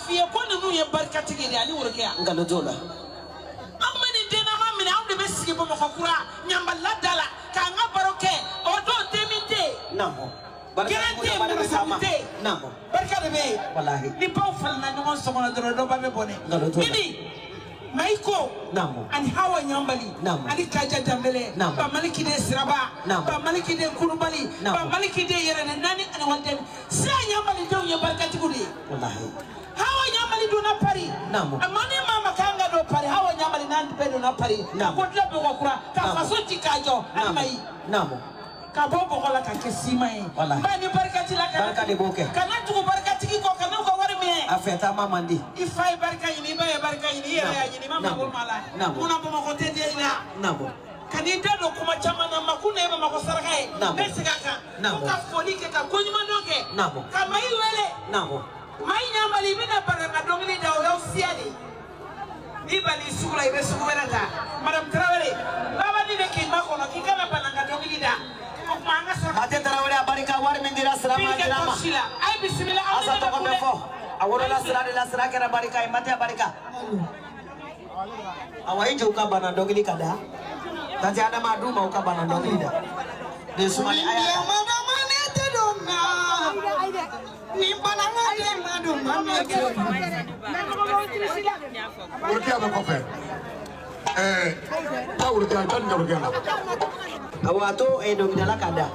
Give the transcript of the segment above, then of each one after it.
fie ko ne no ye barka tigi de ani worke ya ngalo dola amani de na ma mina on de besi bo makura nyambala dala ka nga baroke o do temite namo barka mo sama namo barka de be wallahi ni pa fal na no so na do ba be bone mini maiko namo ani hawa nyambali ani kaja dambele ba maliki de siraba ba maliki de kulubali ba maliki de yere nani ani wande sa nyambali do ye barka tigi wallahi hawa nyambali do na pari amani mama kanga do pari hawa nyambali nan be do na pari ko dlabe ko kura ka fasoti kajo ani mai namo ka bobo kola ka kesima e ba ni barkati la ka barka de boke kana tu barkati ko kana ko wari me afeta mama ndi ifai barka ini ba ya barka ini ya ni mama ko mala muna bo ko tede ina nabo kanida do kuma chama na makuna eba makosara kai besiga ka ka folike ka konyuma doke ka mai wele mai nyambali bina barka dongini da o siali ibali sura ibe sura ta madam Traoré baba ni de kimba ko ki kana bananga dongini da Ate Traoré abarika war mendira salama jirama ay bismillah asa to ko befo aworo la sira kera barika imate abarika awai joka bana dogili kada tati ada madu mau ka bana dogili da de sumali aya madamane te donna ni bananga de madu mamete urki aba ko fe ta urki tan urki awato dogili la kada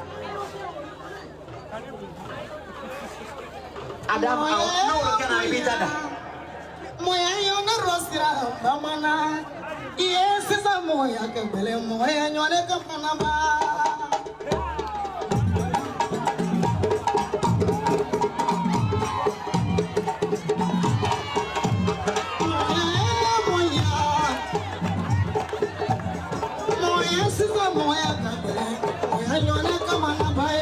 Adam no kana ibitada moya yona rosira bamana yes sa moya ke bele moya nyone ka panaba moya sa moya ka bele moya nyone ka panaba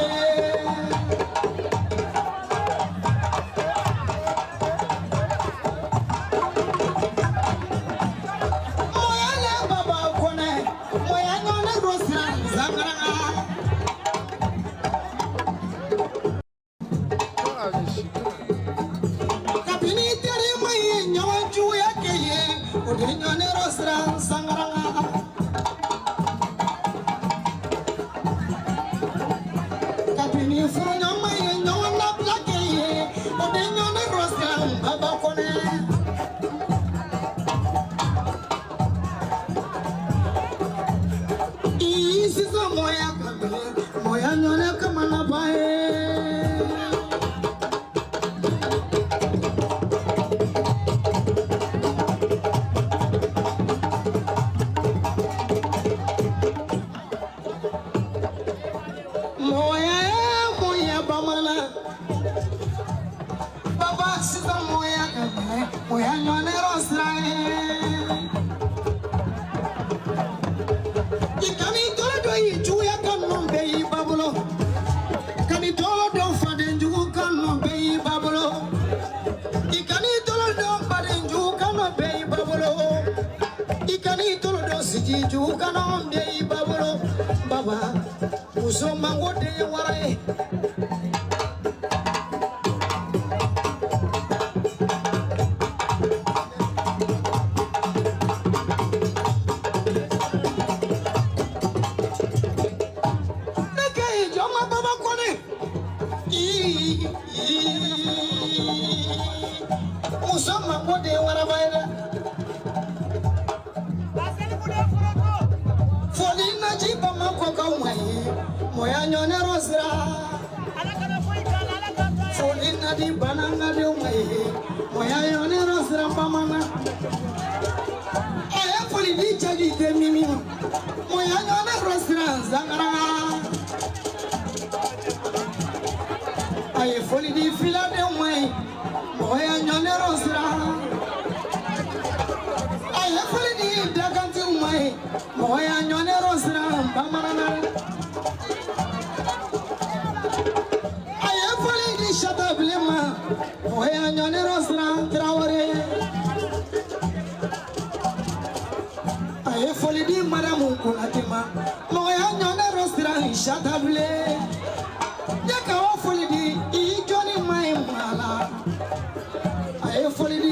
Folly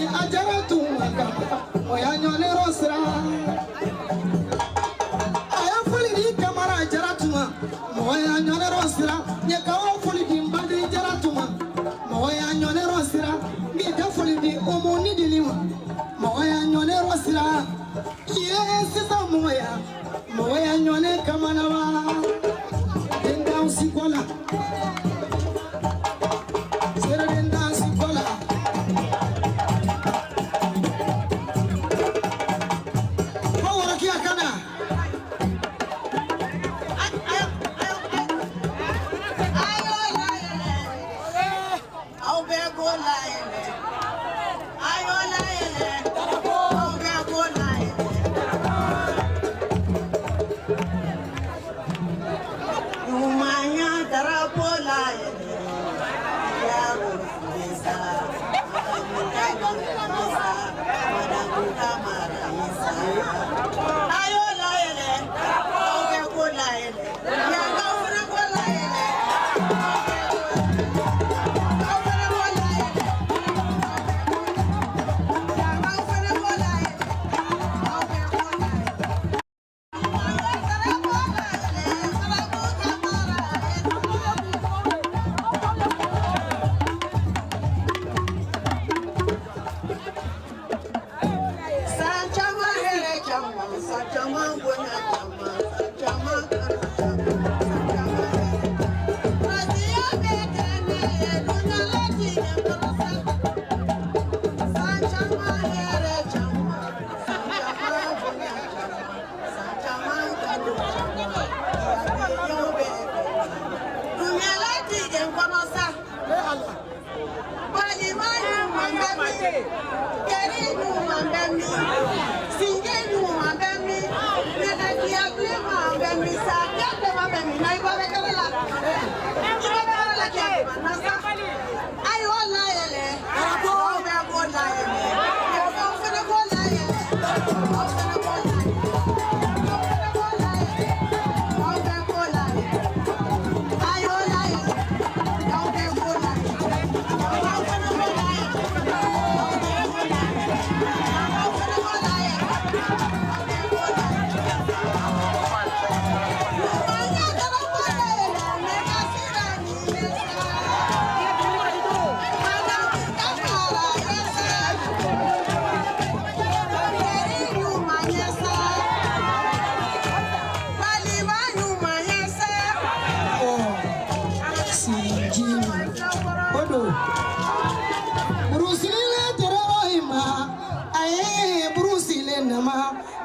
nyone kamana wa denda usikola sera denda usikola hawara kia kana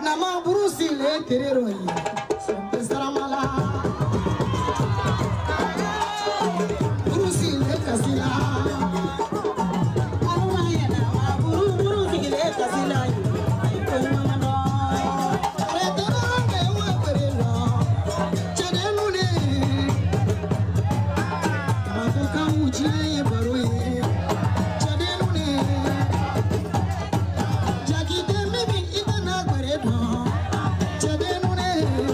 nama Bruce le tereroi sempre saramala Bruce le kasila aruna ya nama Bruce le kasila ai ko mano are teranga wa perelo chadenu ne mabuka uji baroi chadenu ne jagite mi itana gore no chadenu ne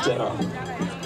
Jara.